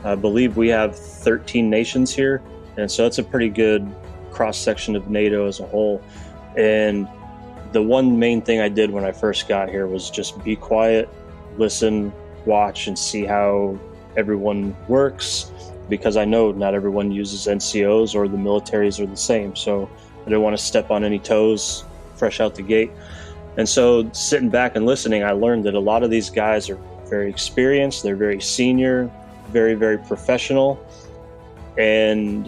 I believe we have 13 nations here, and so it's a pretty good cross-section of NATO as a whole. And the one main thing I did when I first got here was just be quiet, listen, watch, and see how everyone works, because I know not everyone uses NCOs or the militaries are the same, so I didn't want to step on any toes fresh out the gate. And so sitting back and listening, I learned that a lot of these guys are very experienced, they're very senior, very, very professional, and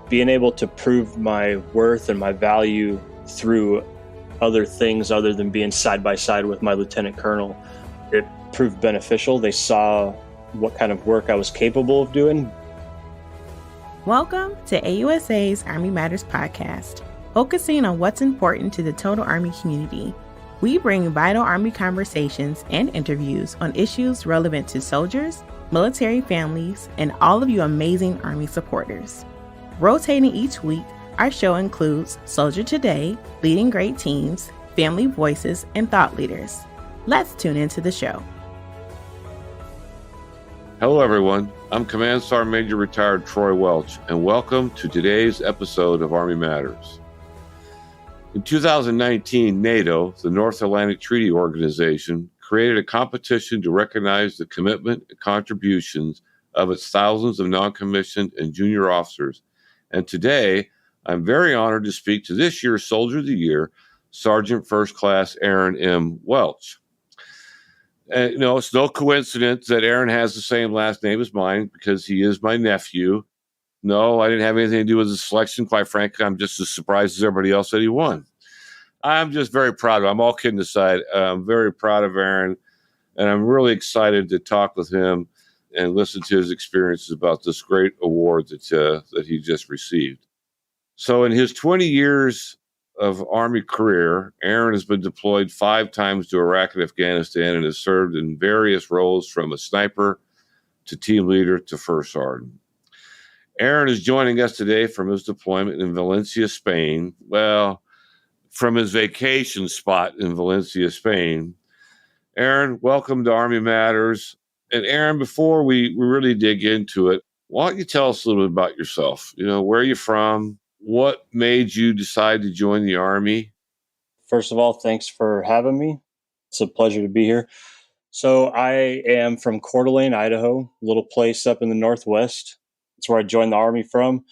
being able to prove my worth and my value through other things other than being side by side with my lieutenant colonel, it proved beneficial. They saw what kind of work I was capable of doing. Welcome to AUSA's Army Matters podcast, focusing on what's important to the total Army community. We bring vital Army conversations and interviews on issues relevant to soldiers, military families, and all of you amazing Army supporters. Rotating each week, our show includes Soldier Today, Leading Great Teams, Family Voices, and Thought Leaders. Let's tune into the show. Hello, everyone. I'm Command Sergeant Major Retired Troy Welch, and welcome to today's episode of Army Matters. In 2019, NATO, the North Atlantic Treaty Organization, created a competition to recognize the commitment and contributions of its thousands of non-commissioned and junior officers. And today, I'm very honored to speak to this year's Soldier of the Year, Sergeant First Class Aaron M. Welch. And, it's no coincidence that Aaron has the same last name as mine because he is my nephew. No, I didn't have anything to do with the selection. Quite frankly, I'm just as surprised as everybody else that he won. I'm just very proud of him. I'm all kidding aside. I'm very proud of Aaron, and I'm really excited to talk with him and listen to his experiences about this great award that he just received. So in his 20 years of Army career, Aaron has been deployed 5 times to Iraq and Afghanistan and has served in various roles from a sniper to team leader to first sergeant. Aaron is joining us today from his deployment in Valencia, Spain. Well, from his vacation spot in Valencia, Spain. Aaron, welcome to Army Matters. And Aaron, before we really dig into it, why don't you tell us a little bit about yourself? Where are you from? What made you decide to join the Army? First of all, thanks for having me. It's a pleasure to be here. So I am from Coeur d'Alene, Idaho, a little place up in the Northwest. It's where I joined the Army from.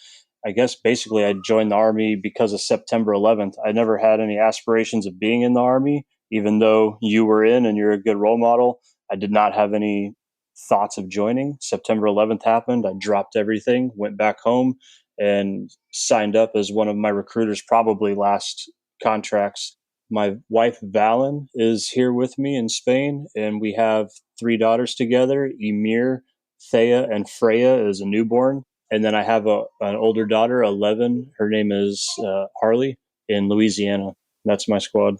I guess basically I joined the Army because of September 11th. I never had any aspirations of being in the Army, even though you were in and you're a good role model. I did not have any thoughts of joining. September 11th happened. I dropped everything, went back home, and signed up as one of my recruiters' probably last contracts. My wife, Valen, is here with me in Spain, and we have 3 daughters together. Emir, Thea, and Freya is a newborn. And then I have an older daughter, 11. Her name is Harley in Louisiana. That's my squad.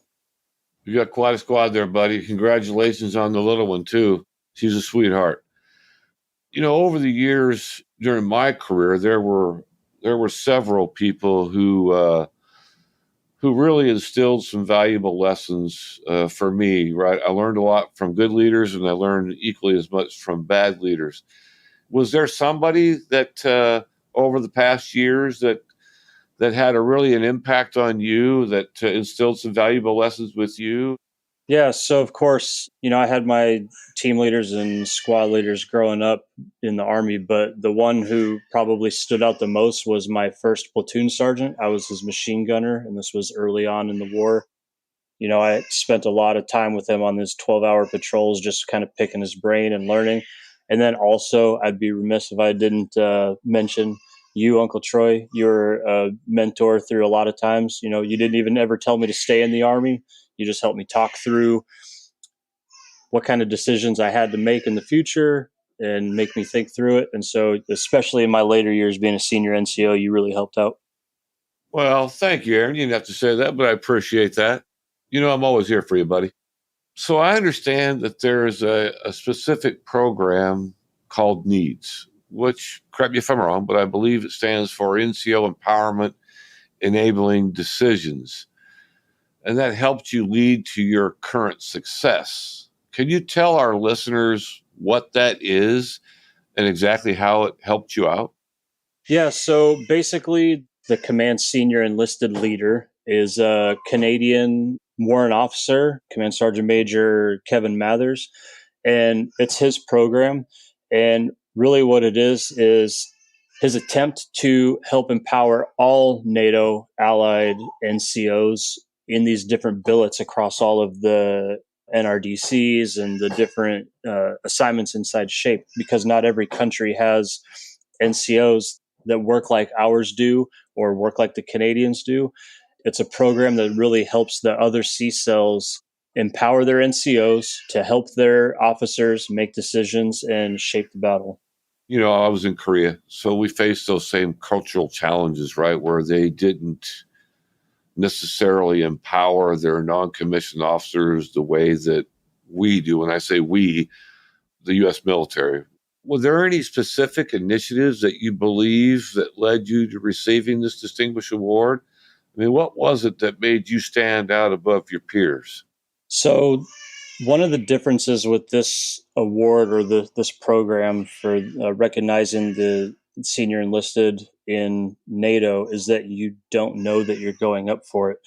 You got quite a squad there, buddy. Congratulations on the little one, too. She's a sweetheart. Over the years during my career, there were several people who really instilled some valuable lessons for me, right? I learned a lot from good leaders, and I learned equally as much from bad leaders. Was there somebody that over the past years that had an impact on you, that instilled some valuable lessons with you? Yeah, so of course, I had my team leaders and squad leaders growing up in the Army, but the one who probably stood out the most was my first platoon sergeant. I was his machine gunner, and this was early on in the war. I spent a lot of time with him on his 12-hour patrols, just kind of picking his brain and learning. And then also, I'd be remiss if I didn't mention you, Uncle Troy. You're a mentor through a lot of times. You didn't even ever tell me to stay in the Army. You just helped me talk through what kind of decisions I had to make in the future and make me think through it. And so, especially in my later years being a senior NCO, you really helped out. Well, thank you, Aaron. You didn't have to say that, but I appreciate that. I'm always here for you, buddy. So I understand that there's a specific program called NEEDS, which, correct me if I'm wrong, but I believe it stands for NCO Empowerment Enabling Decisions. And that helped you lead to your current success. Can you tell our listeners what that is and exactly how it helped you out? Yeah, so basically, the command senior enlisted leader is a Canadian warrant officer, Command Sergeant Major Kevin Mathers, and it's his program. And really, what it is his attempt to help empower all NATO allied NCOs in these different billets across all of the NRDCs and the different assignments inside SHAPE, because not every country has NCOs that work like ours do or work like the Canadians do. It's a program that really helps the other C cells empower their NCOs to help their officers make decisions and shape the battle. I was in Korea, so we faced those same cultural challenges, right? Where they didn't necessarily empower their non-commissioned officers the way that we do. When I say we, the U.S. military. Were there any specific initiatives that you believe that led you to receiving this distinguished award? I mean, what was it that made you stand out above your peers? So, one of the differences with this award or this program for recognizing the senior enlisted in NATO is that you don't know that you're going up for it.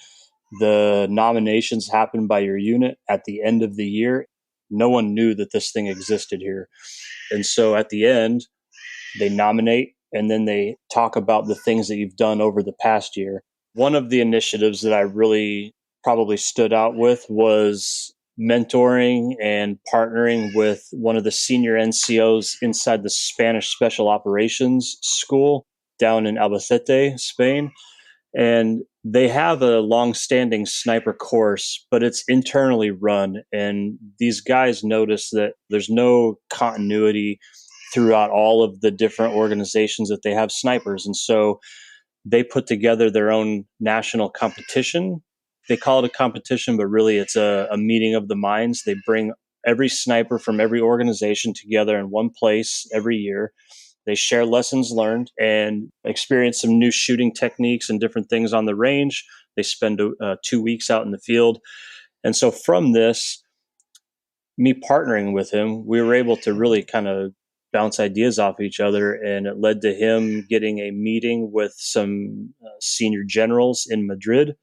The nominations happen by your unit at the end of the year. No one knew that this thing existed here. And so at the end, they nominate and then they talk about the things that you've done over the past year. One of the initiatives that I really probably stood out with was mentoring and partnering with one of the senior NCOs inside the Spanish Special Operations School down in Albacete, Spain. And they have a long-standing sniper course, but it's internally run. And these guys notice that there's no continuity throughout all of the different organizations that they have snipers. And so they put together their own national competition. They call it a competition, but really it's a meeting of the minds. They bring every sniper from every organization together in one place every year. They share lessons learned and experience some new shooting techniques and different things on the range. They spend 2 weeks out in the field. And so from this, me partnering with him, we were able to really kind of bounce ideas off each other. And it led to him getting a meeting with some senior generals in Madrid.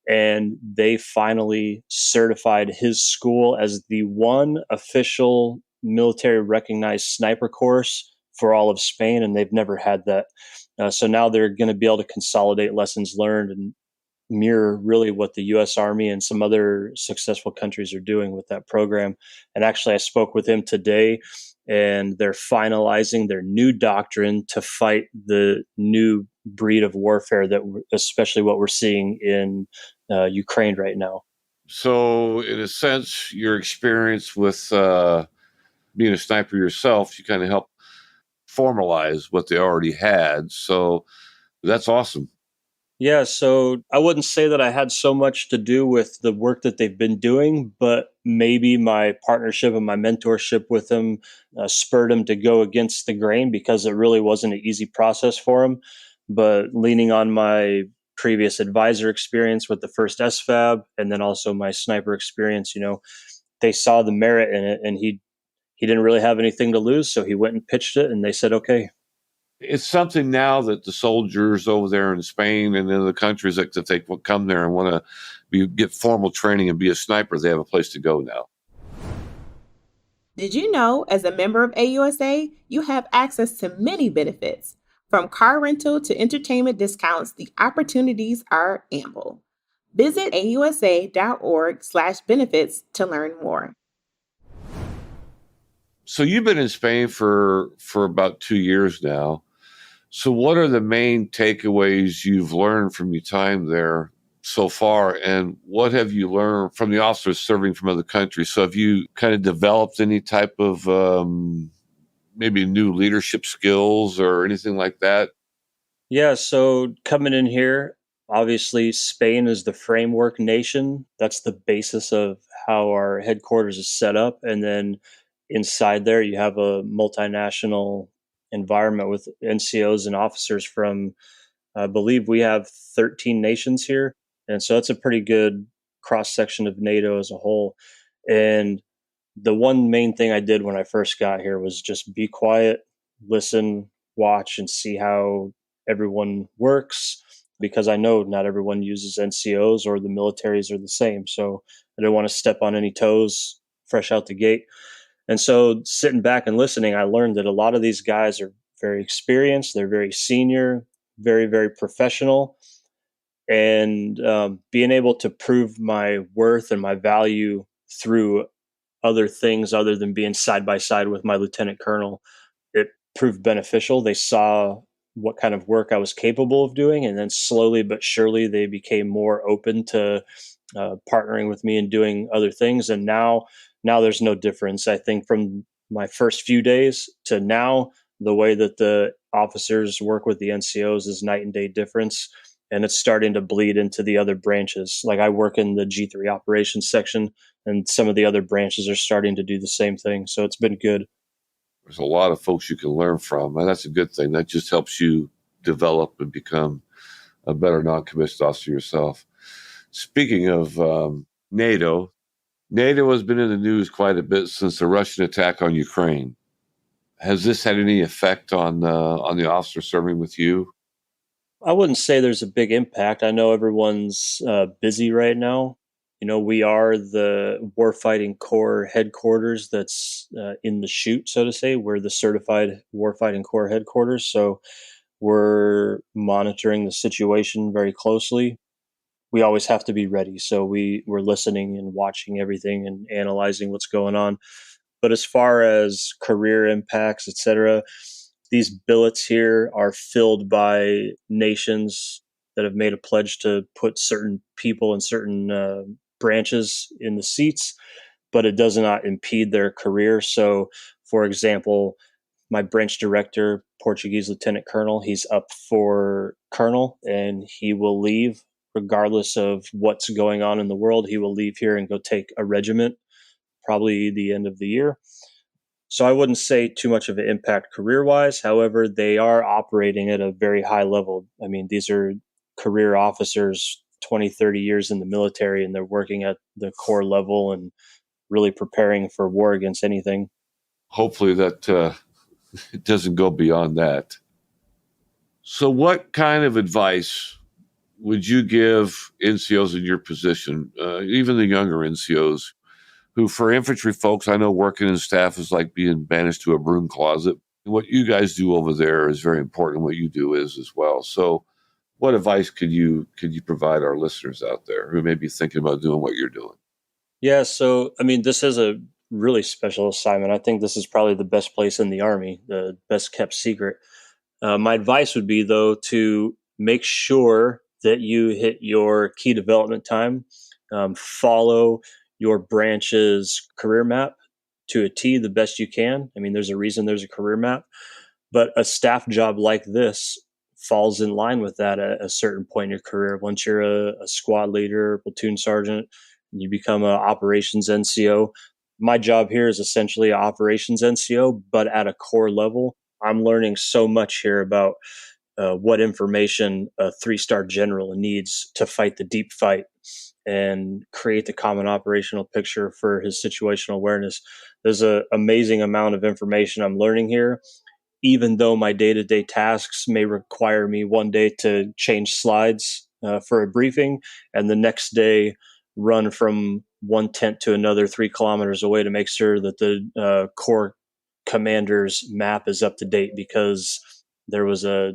And they finally certified his school as the one official military recognized sniper course for all of Spain, and they've never had that. So now they're going to be able to consolidate lessons learned and mirror really what the U.S. Army and some other successful countries are doing with that program. And actually, I spoke with him today, and they're finalizing their new doctrine to fight the new breed of warfare that, especially what we're seeing in Ukraine right now. So, in a sense, your experience with being a sniper yourself, you kind of helped formalize what they already had. So that's awesome. Yeah, so I wouldn't say that I had so much to do with the work that they've been doing, but maybe my partnership and my mentorship with them spurred them to go against the grain because it really wasn't an easy process for them. But leaning on my previous advisor experience with the first SFAB and then also my sniper experience, they saw the merit in it, and he didn't really have anything to lose, so he went and pitched it, and they said, okay. It's something now that the soldiers over there in Spain and in other countries that if they come there and want to get formal training and be a sniper, they have a place to go now. Did you know, as a member of AUSA, you have access to many benefits? From car rental to entertainment discounts, the opportunities are ample. Visit ausa.org/benefits to learn more. So you've been in Spain for about 2 years now. So what are the main takeaways you've learned from your time there so far? And what have you learned from the officers serving from other countries? So have you kind of developed any type of maybe new leadership skills or anything like that? Yeah, so coming in here, obviously Spain is the framework nation. That's the basis of how our headquarters is set up. And then inside there, you have a multinational environment with NCOs and officers from, I believe we have 13 nations here. And so that's a pretty good cross section of NATO as a whole. And the one main thing I did when I first got here was just be quiet, listen, watch, and see how everyone works, because I know not everyone uses NCOs or the militaries are the same. So I don't want to step on any toes fresh out the gate. And so sitting back and listening, I learned that a lot of these guys are very experienced. They're very senior, very, very professional. And being able to prove my worth and my value through other things other than being side by side with my lieutenant colonel, it proved beneficial. They saw what kind of work I was capable of doing, and then slowly but surely they became more open to partnering with me and doing other things. And now there's no difference. I think from my first few days to now, the way that the officers work with the NCOs is night and day difference. And it's starting to bleed into the other branches. Like I work in the G3 operations section, and some of the other branches are starting to do the same thing. So it's been good. There's a lot of folks you can learn from, and that's a good thing. That just helps you develop and become a better non-commissioned officer yourself. Speaking of NATO, NATO has been in the news quite a bit since the Russian attack on Ukraine. Has this had any effect on the officer serving with you? I wouldn't say there's a big impact. I know everyone's busy right now. You know, we are the Warfighting Corps headquarters that's in the chute, so to say. We're the certified Warfighting Corps headquarters. So we're monitoring the situation very closely. We always have to be ready. So we're listening and watching everything and analyzing what's going on. But as far as career impacts, etc., these billets here are filled by nations that have made a pledge to put certain people in certain branches in the seats, but it does not impede their career. So, for example, my branch director, Portuguese Lieutenant Colonel, he's up for Colonel, and he will leave regardless of what's going on in the world. He will leave here and go take a regiment, probably the end of the year. So I wouldn't say too much of an impact career-wise. However, they are operating at a very high level. I mean, these are career officers, 20, 30 years in the military, and they're working at the core level and really preparing for war against anything. Hopefully that it doesn't go beyond that. So what kind of advice would you give NCOs in your position, even the younger NCOs, who for infantry folks, I know working in staff is like being banished to a broom closet. What you guys do over there is very important. What you do is as well. So what advice could you provide our listeners out there who may be thinking about doing what you're doing? Yeah, so I mean, this is a really special assignment. I think this is probably the best place in the Army, the best kept secret. My advice would be, though, to make sure that you hit your key development time, follow your branch's career map to a T the best you can. I mean, there's a reason there's a career map, but a staff job like this falls in line with that at a certain point in your career. Once you're a squad leader, platoon sergeant, and you become an operations NCO. My job here is essentially an operations NCO, but at a core level. I'm learning so much here about what information a 3-star general needs to fight the deep fight and create the common operational picture for his situational awareness. There's an amazing amount of information I'm learning here, even though my day-to-day tasks may require me one day to change slides for a briefing, and the next day run from one tent to another 3 kilometers away to make sure that the core commander's map is up to date because there was a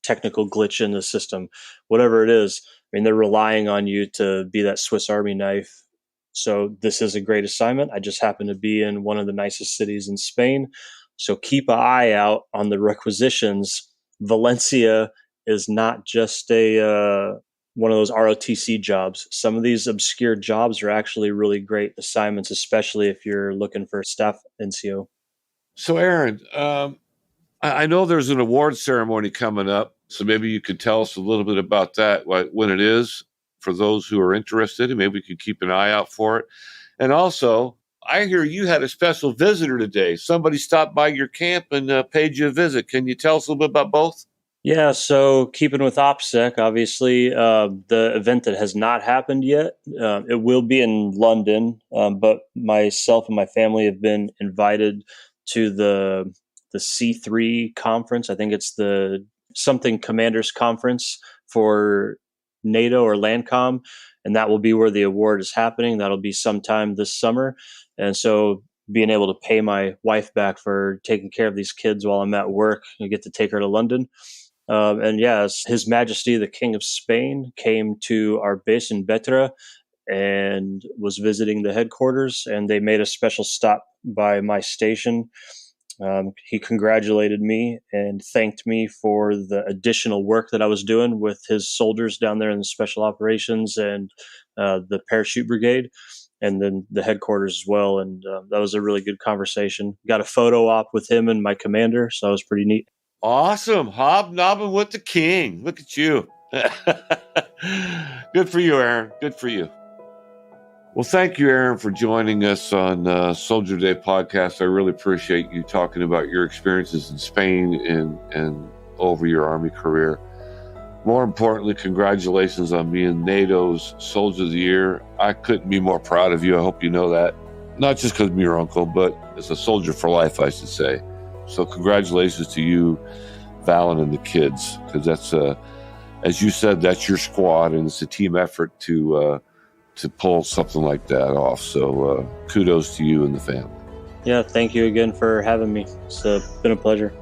technical glitch in the system. Whatever it is, I mean, they're relying on you to be that Swiss Army knife. So this is a great assignment. I just happen to be in one of the nicest cities in Spain. So keep an eye out on the requisitions. Valencia is not just a one of those ROTC jobs. Some of these obscure jobs are actually really great assignments, especially if you're looking for a staff NCO. So, Aaron, I know there's an award ceremony coming up, so maybe you could tell us a little bit about that, when it is, for those who are interested, and maybe we could keep an eye out for it. And also, I hear you had a special visitor today. Somebody stopped by your camp and paid you a visit. Can you tell us a little bit about both? Yeah, so keeping with OPSEC, obviously, the event that has not happened yet, it will be in London, but myself and my family have been invited to the C3 conference. I think it's the something commanders conference for NATO or LANCOM, and that will be where the award is happening. That'll be sometime this summer. And so being able to pay my wife back for taking care of these kids while I'm at work, I get to take her to London. And yes, His Majesty the King of Spain came to our base in Betra and was visiting the headquarters, and they made a special stop by my station. He congratulated me and thanked me for the additional work that I was doing with his soldiers down there in the special operations and the parachute brigade, and then the headquarters as well. And that was a really good conversation. Got a photo op with him and my commander, so that was pretty neat. Awesome. Hobnobbing with the king. Look at you. Good for you, Aaron. Good for you. Well, thank you, Aaron, for joining us on Soldier Day podcast. I really appreciate you talking about your experiences in Spain and over your Army career. More importantly, congratulations on being NATO's Soldier of the Year. I couldn't be more proud of you. I hope you know that. Not just because I'm your uncle, but as a soldier for life, I should say. So congratulations to you, Valen, and the kids, because that's, as you said, that's your squad, and it's a team effort to pull something like that off. So kudos to you and the family. Yeah, thank you again for having me. It's been a pleasure.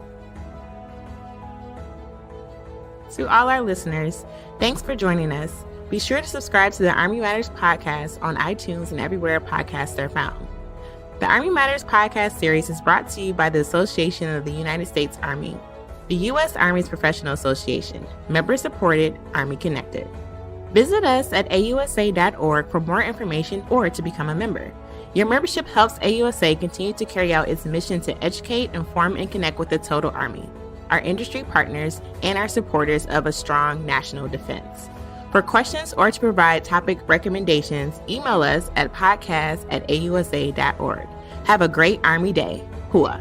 To all our listeners, thanks for joining us. Be sure to subscribe to the Army Matters podcast on iTunes and everywhere podcasts are found. The Army Matters podcast series is brought to you by the Association of the United States Army, the U.S. Army's professional association, member-supported, Army-connected. Visit us at ausa.org for more information or to become a member. Your membership helps AUSA continue to carry out its mission to educate, inform, and connect with the total Army, our industry partners, and our supporters of a strong national defense. For questions or to provide topic recommendations, email us at podcast@ausa.org. Have a great Army Day. Hua.